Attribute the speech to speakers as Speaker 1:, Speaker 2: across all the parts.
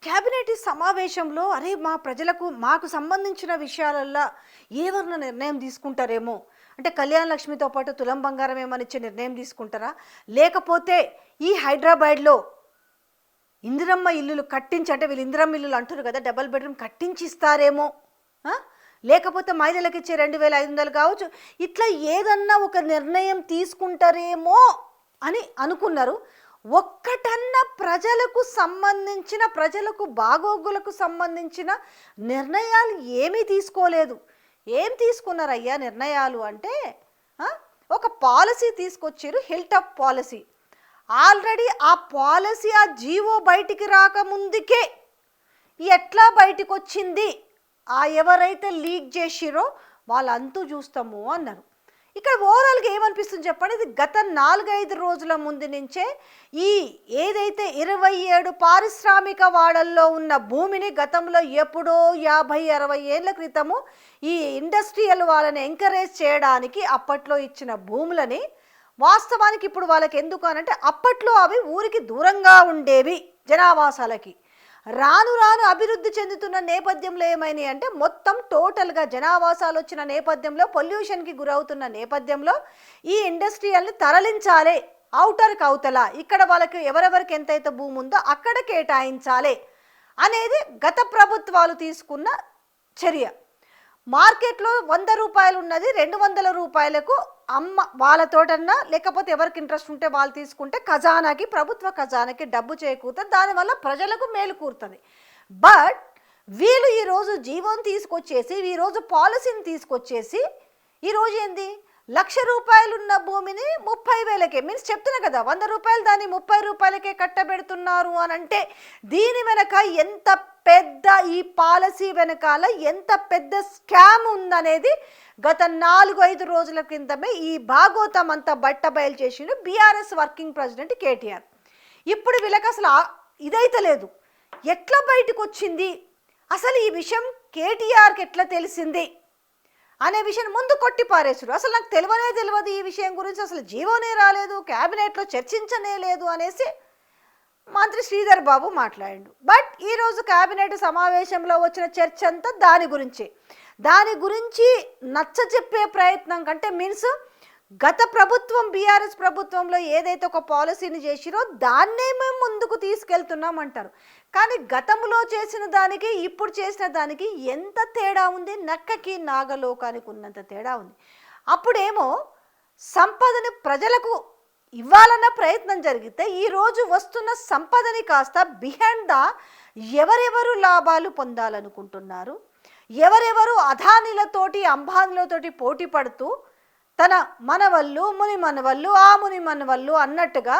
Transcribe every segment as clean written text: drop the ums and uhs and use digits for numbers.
Speaker 1: Cabinet సమావేశంలో అరే మా ప్రజలకు మాకు సంబంధించిన విషయాలల్లో ఏమన్నా నిర్ణయం తీసుకుంటారేమో, అంటే కళ్యాణ లక్ష్మితో పాటు తులం బంగారం ఏమని ఇచ్చే నిర్ణయం తీసుకుంటారా, లేకపోతే ఈ హైదరాబాద్లో ఇందిరమ్మ ఇల్లులు కట్టించి, అంటే వీళ్ళు ఇందిరమ్మ ఇల్లులు అంటారు కదా, డబల్ బెడ్రూమ్ కట్టించి ఇస్తారేమో, లేకపోతే మహిళలకు ఇచ్చే 2500 కావచ్చు, ఇట్లా ఏదన్నా ఒక నిర్ణయం తీసుకుంటారేమో అని అనుకున్నారు. ఒక్కటన్నా ప్రజలకు సంబంధించిన, ప్రజలకు బాగోగులకు సంబంధించిన నిర్ణయాలు ఏమీ తీసుకోలేదు. ఏం తీసుకున్నారయ్యా నిర్ణయాలు అంటే, ఒక పాలసీ తీసుకొచ్చారు, హిల్టప్ పాలసీ. ఆల్రెడీ ఆ పాలసీ, ఆ జీవో బయటికి రాకముందుకే ఎట్లా బయటికి వచ్చింది, ఎవరైతే లీక్ చేసిరో వాళ్ళంతూ చూస్తాము అన్నారు. ఇక్కడ ఓవరాల్గా ఏమనిపిస్తుంది చెప్పండి, ఇది గత 4-5 రోజుల ముందు నుంచే ఈ ఏదైతే 27 పారిశ్రామిక వాడల్లో ఉన్న భూమిని గతంలో ఎప్పుడో 50-60 ఏళ్ల క్రితము ఈ ఇండస్ట్రియల్ వాళ్ళని ఎంకరేజ్ చేయడానికి అప్పట్లో ఇచ్చిన భూములని వాస్తవానికి ఇప్పుడు వాళ్ళకి ఎందుకు అనంటే, అప్పట్లో అవి ఊరికి దూరంగా ఉండేవి జనావాసాలకి. రాను రాను అభివృద్ధి చెందుతున్న నేపథ్యంలో ఏమైనాయి అంటే, మొత్తం టోటల్గా జనావాసాలు వచ్చిన నేపథ్యంలో, పొల్యూషన్కి గురవుతున్న నేపథ్యంలో ఈ ఇండస్ట్రియల్ని తరలించాలి ఔటర్కి అవతల, ఇక్కడ వాళ్ళకి ఎవరెవరికి ఎంతైతే భూమి ఉందో అక్కడ కేటాయించాలి అనేది గత ప్రభుత్వాలు తీసుకున్న చర్య. మార్కెట్లో 100 రూపాయలు ఉన్నది 200 రూపాయలకు అమ్మ వాళ్ళతోటన్నా, లేకపోతే ఎవరికి ఇంట్రెస్ట్ ఉంటే వాళ్ళు తీసుకుంటే ఖజానాకి, ప్రభుత్వ ఖజానాకి డబ్బు చేకూరుతుంది, దానివల్ల ప్రజలకు మేలు కూరుతుంది. బట్ వీళ్ళు ఈరోజు జీవోని తీసుకొచ్చేసి, ఈరోజు పాలసీని తీసుకొచ్చేసి, ఈరోజు ఏంది 1,00,000 రూపాయలు ఉన్న భూమిని 30,000కే, మీన్స్ చెప్తున్నా కదా 100 రూపాయలు దాన్ని 30 రూపాయలకే కట్టబెడుతున్నారు అని అంటే, దీని వెనక ఎంత పెద్ద, ఈ పాలసీ వెనకాల ఎంత పెద్ద స్కామ్ ఉందనేది గత 4-5 రోజుల క్రితమే ఈ భాగోతం అంతా బట్టబయలు చేసిండు బీఆర్ఎస్ వర్కింగ్ ప్రెసిడెంట్ కేటీఆర్. ఇప్పుడు వీళ్ళకి అసలు ఇదైతే లేదు, ఎట్లా బయటకు వచ్చింది అసలు ఈ విషయం, కేటీఆర్కి ఎట్లా తెలిసింది అనే విషయం ముందు కొట్టి పారేసారు. అసలు నాకు తెలియదు ఈ విషయం గురించి, అసలు జీవోనే రాలేదు, క్యాబినెట్లో చర్చించనే లేదు అనేసి మంత్రి శ్రీధర్ బాబు మాట్లాడాడు. బట్ ఈరోజు క్యాబినెట్ సమావేశంలో వచ్చిన చర్చ అంతా దాని గురించి నచ్చ చెప్పే ప్రయత్నం కంటే, మీన్స్ గత ప్రభుత్వం బీఆర్ఎస్ ప్రభుత్వంలో ఏదైతే ఒక పాలసీని చేసిరో దాన్నే మేము ముందుకు తీసుకెళ్తున్నామంటారు. కానీ గతంలో చేసిన దానికి ఇప్పుడు చేసిన దానికి ఎంత తేడా ఉంది, నక్కకి నాగలోకానికి ఉన్నంత తేడా ఉంది. అప్పుడేమో సంపదని ప్రజలకు ఇవ్వాలన్న ప్రయత్నం జరిగితే, ఈరోజు వస్తున్న సంపదని కాస్త బిహైండ్ ద ఎవరెవరు లాభాలు పొందాలనుకుంటున్నారు, ఎవరెవరు అదానిలతోటి అంబానీలతోటి పోటీ పడుతూ తన మనవళ్ళు ముని మనవళ్ళు ఆ ముని మనవళ్ళు అన్నట్టుగా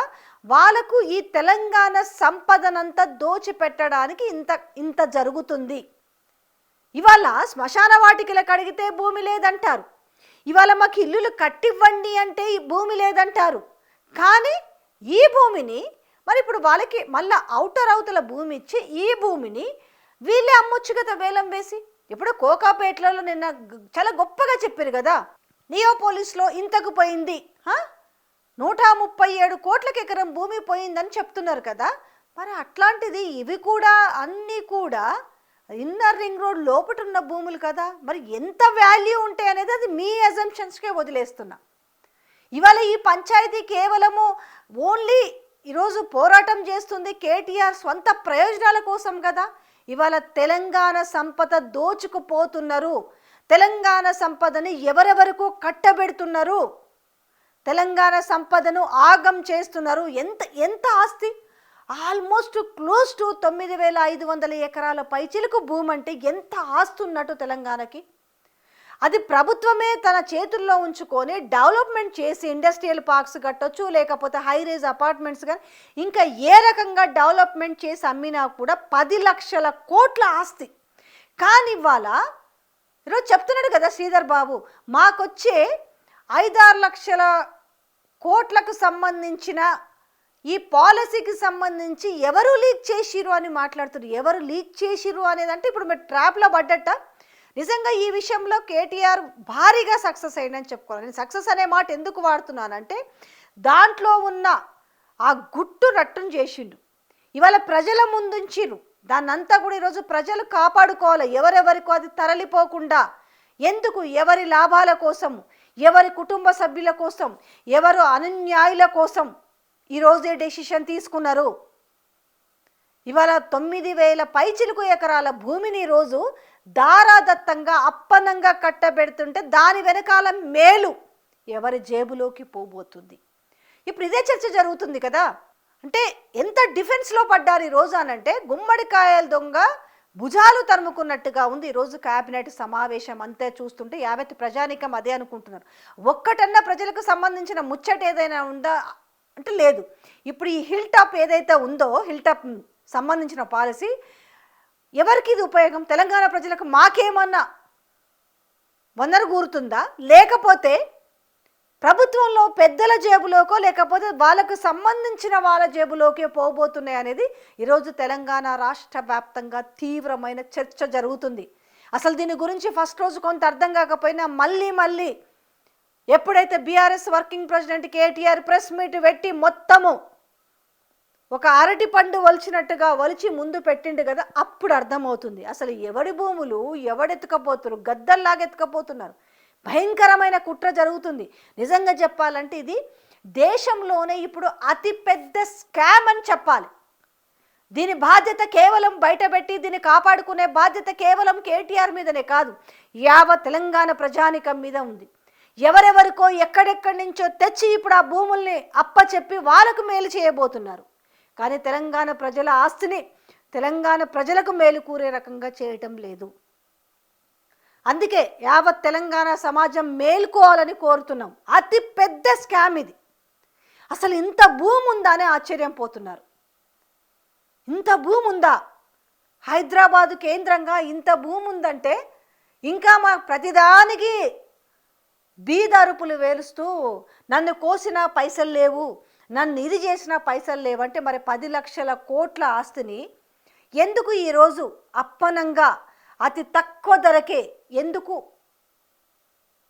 Speaker 1: వాళ్ళకు ఈ తెలంగాణ సంపదనంతా దోచిపెట్టడానికి ఇంత జరుగుతుంది. ఇవాళ శ్మశాన వాటికలకు అడిగితే భూమి లేదంటారు, ఇవాళ మాకు ఇల్లులు కట్టివ్వండి అంటే ఈ భూమి లేదంటారు. కానీ ఈ భూమిని మరి ఇప్పుడు వాళ్ళకి మళ్ళీ అవతల భూమి ఇచ్చి ఈ భూమిని వీళ్ళే అమ్మొచ్చు కదా వేలం వేసి. ఇప్పుడు కోకాపేటలో నిన్న చాలా గొప్పగా చెప్పారు కదా, నియోపోలిస్లో ఇంతకు పోయింది, 137 కోట్లకు ఎకరం భూమి పోయిందని చెప్తున్నారు కదా. మరి అట్లాంటిది ఇవి కూడా అన్నీ కూడా ఇన్నర్ రింగ్ రోడ్ లోపట ఉన్న భూములు కదా, మరి ఎంత వాల్యూ ఉంటాయి అనేది అది మీ అజంప్షన్స్కే వదిలేస్తున్నా. ఇవాళ ఈ పంచాయతీ కేవలము ఓన్లీ ఈరోజు పోరాటం చేస్తుంది కేటీఆర్ సొంత ప్రయోజనాల కోసం కదా. ఇవాళ తెలంగాణ సంపద దోచుకుపోతున్నారు, తెలంగాణ సంపదని ఎవరెవరకు కట్టబెడుతున్నారు, తెలంగాణ సంపదను ఆగం చేస్తున్నారు. ఎంత ఆస్తి, ఆల్మోస్ట్ క్లోజ్ టు 9,500 ఎకరాల పైచిలకు భూమి అంటే ఎంత ఆస్తి ఉన్నట్టు తెలంగాణకి. అది ప్రభుత్వమే తన చేతుల్లో ఉంచుకొని డెవలప్మెంట్ చేసి ఇండస్ట్రియల్ పార్క్స్ కట్టొచ్చు, లేకపోతే హై రైజ్ అపార్ట్మెంట్స్ కానీ ఇంకా ఏ రకంగా డెవలప్మెంట్ చేసి అమ్మినా కూడా 10 లక్షల కోట్ల ఆస్తి. కానీ ఇవాళ ఈరోజు చెప్తున్నాడు కదా శ్రీధర్ బాబు, మాకొచ్చే 5-6 లక్షల కోట్లకు సంబంధించిన ఈ పాలసీకి సంబంధించి ఎవరు లీక్ చేసిరు అని మాట్లాడుతున్నారు. ఎవరు లీక్ చేసిరు అనేది అంటే ఇప్పుడు మీరు ట్రాప్లో పడ్డట్ట. నిజంగా ఈ విషయంలో కేటీఆర్ భారీగా సక్సెస్ అయ్యిందని చెప్పుకోవాలి. నేను సక్సెస్ అనే మాట ఎందుకు వాడుతున్నానంటే, దాంట్లో ఉన్న ఆ గుట్టు రట్టును చేసిండు. ఇవాళ ప్రజల ముందుంచిరు, దాన్నంతా కూడా ఈరోజు ప్రజలు కాపాడుకోవాలి. ఎవరెవరికో అది తరలిపోకుండా. ఎందుకు? ఎవరి లాభాల కోసం, ఎవరి కుటుంబ సభ్యుల కోసం, ఎవరు అనున్యాయుల కోసం ఈరోజే డెసిషన్ తీసుకున్నారు. ఇవాళ 9,000 పైచిలుకు ఎకరాల భూమిని ఈరోజు దారాదత్తంగా అప్పనంగా కట్టబెడుతుంటే దాని వెనకాల మేలు ఎవరి జేబులోకి పోబోతుంది? ఇప్పుడు ఇదే చర్చ జరుగుతుంది కదా. అంటే ఎంత డిఫెన్స్లో పడ్డారు ఈరోజు అనంటే గుమ్మడికాయల దొంగ భుజాలు తరుముకున్నట్టుగా ఉంది ఈరోజు క్యాబినెట్ సమావేశం. అంతే చూస్తుంటే యావత్ ప్రజానికం అదే అనుకుంటున్నారు. ఒక్కటన్నా ప్రజలకు సంబంధించిన ముచ్చట ఏదైనా ఉందా అంటే లేదు. ఇప్పుడు ఈ హిల్ టాప్ ఏదైతే ఉందో, హిల్ టాప్ సంబంధించిన పాలసీ ఎవరికి ఇది ఉపయోగం? తెలంగాణ ప్రజలకు మాకేమన్నా వందరు కూరుతుందా? లేకపోతే ప్రభుత్వంలో పెద్దల జేబులోకో లేకపోతే వాళ్ళకు సంబంధించిన వాళ్ళ జేబులోకే పోబోతున్నాయి అనేది ఈరోజు తెలంగాణ రాష్ట్ర వ్యాప్తంగా తీవ్రమైన చర్చ జరుగుతుంది. అసలు దీని గురించి ఫస్ట్ రోజు కొంత అర్థం కాకపోయినా మళ్ళీ ఎప్పుడైతే BRS working president KTR press meet పెట్టి మొత్తము ఒక అరటి పండు వలిచినట్టుగా వలిచి ముందు పెట్టిండు కదా, అప్పుడు అర్థమవుతుంది అసలు ఎవడి భూములు ఎవడెత్తుకపోతున్నారు. గద్దల్లాగా ఎత్తుకపోతున్నారు. భయంకరమైన కుట్ర జరుగుతుంది. నిజంగా చెప్పాలంటే ఇది దేశంలోనే ఇప్పుడు అతిపెద్ద స్కామ్ అని చెప్పాలి. దీని బాధ్యత కేవలం బయటపెట్టి దీన్ని కాపాడుకునే బాధ్యత కేవలం కేటీఆర్ మీదనే కాదు, యావత్ తెలంగాణ ప్రజానికం మీద ఉంది. ఎవరెవరికో ఎక్కడెక్కడి నుంచో తెచ్చి ఇప్పుడు ఆ భూముల్ని అప్పచెప్పి వాళ్ళకు మేలు చేయబోతున్నారు. కానీ తెలంగాణ ప్రజల ఆస్తిని తెలంగాణ ప్రజలకు మేలు కూరే రకంగా చేయటం లేదు. అందుకే యావత్ తెలంగాణ సమాజం మేల్కోవాలని కోరుతున్నాం. అతి పెద్ద స్కామ్ ఇది. అసలు ఇంత భూమి ఉందా అని ఆశ్చర్యం పోతున్నారు. ఇంత భూమి ఉందా? హైదరాబాదు కేంద్రంగా ఇంత భూమి ఉందంటే ఇంకా మా ప్రతిదానికి బీదరుపులు వేలుస్తూ నన్ను కోసిన పైసలు లేవు, నన్ను ఇది చేసిన పైసలు లేవంటే మరి 10 లక్షల కోట్ల ఆస్తిని ఎందుకు ఈరోజు అప్పనంగా అతి తక్కువ ధరకే ఎందుకు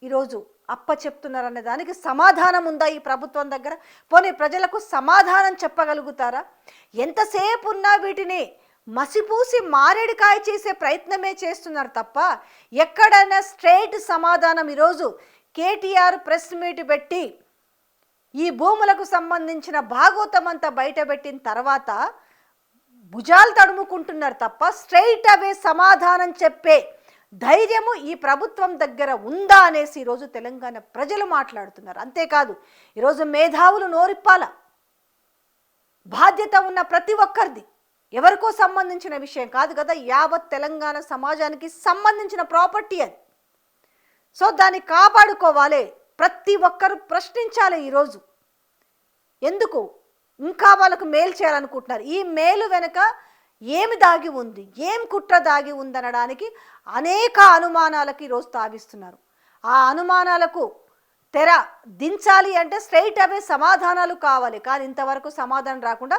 Speaker 1: ఈరోజు అప్ప చెప్తున్నారనే దానికి సమాధానం ఉందా ఈ ప్రభుత్వం దగ్గర? పోనీ ప్రజలకు సమాధానం చెప్పగలుగుతారా? ఎంతసేపు ఉన్నా వీటిని మసిపూసి మారేడుకాయ చేసే ప్రయత్నమే చేస్తున్నారు తప్ప ఎక్కడైనా స్ట్రైట్ సమాధానం ఈరోజు కేటీఆర్ ప్రెస్ మీట్ పెట్టి ఈ భూములకు సంబంధించిన భాగోతం అంతా బయటపెట్టిన తర్వాత భుజాలు తడుముకుంటున్నారు తప్ప స్ట్రైట్ అవే సమాధానం చెప్పే ధైర్యము ఈ ప్రభుత్వం దగ్గర ఉందా అనేసి ఈరోజు తెలంగాణ ప్రజలు మాట్లాడుతున్నారు. అంతేకాదు ఈరోజు మేధావులు నోరిప్పాల. బాధ్యత ఉన్న ప్రతి ఒక్కరిది, ఎవరికో సంబంధించిన విషయం కాదు కదా, యావత్ తెలంగాణ సమాజానికి సంబంధించిన ప్రాపర్టీ అది. సో దాన్ని కాపాడుకోవాలి. ప్రతి ఒక్కరు ప్రశ్నించాలి. ఈరోజు ఎందుకు ఇంకా వాళ్ళకు మేలు చేయాలనుకుంటున్నారు? ఈ మేలు వెనుక ఏమి దాగి ఉంది, ఏం కుట్ర దాగి ఉందనడానికి అనేక అనుమానాలకు ఈరోజు తావిస్తున్నారు. ఆ అనుమానాలకు తెర దించాలి అంటే స్ట్రైట్ అవే సమాధానాలు కావాలి. కానీ ఇంతవరకు సమాధానం రాకుండా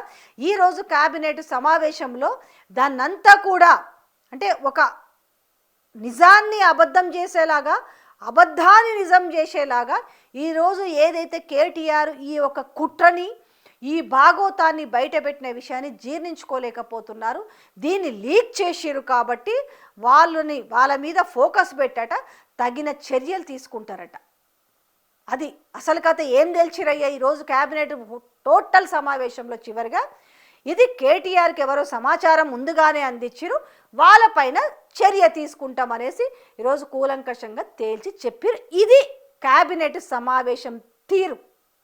Speaker 1: ఈరోజు క్యాబినెట్ సమావేశంలో దాన్నంతా కూడా అంటే ఒక నిజాన్ని అబద్ధం చేసేలాగా, అబద్ధాన్ని నిజం చేసేలాగా ఈరోజు ఏదైతే కేటీఆర్ ఈ ఒక కుట్రని ఈ భాగోతాన్ని బయటపెట్టిన విషయాన్ని జీర్ణించుకోలేకపోతున్నారు. దీన్ని లీక్ చేసిరు కాబట్టి వాళ్ళ మీద ఫోకస్ పెట్టట తగిన చర్యలు తీసుకుంటారట. అది అసలు కథ. ఏం తెలిసిరయ్యా ఈరోజు క్యాబినెట్ టోటల్ సమావేశంలో చివరిగా ఇది కేటీఆర్కి ఎవరో సమాచారం ముందుగానే అందించిరు, వాళ్ళపైన చర్య తీసుకుంటామనేసి ఈరోజు కూలంకషంగా తేల్చి చెప్పిరు. ఇది క్యాబినెట్ సమావేశం తీరు.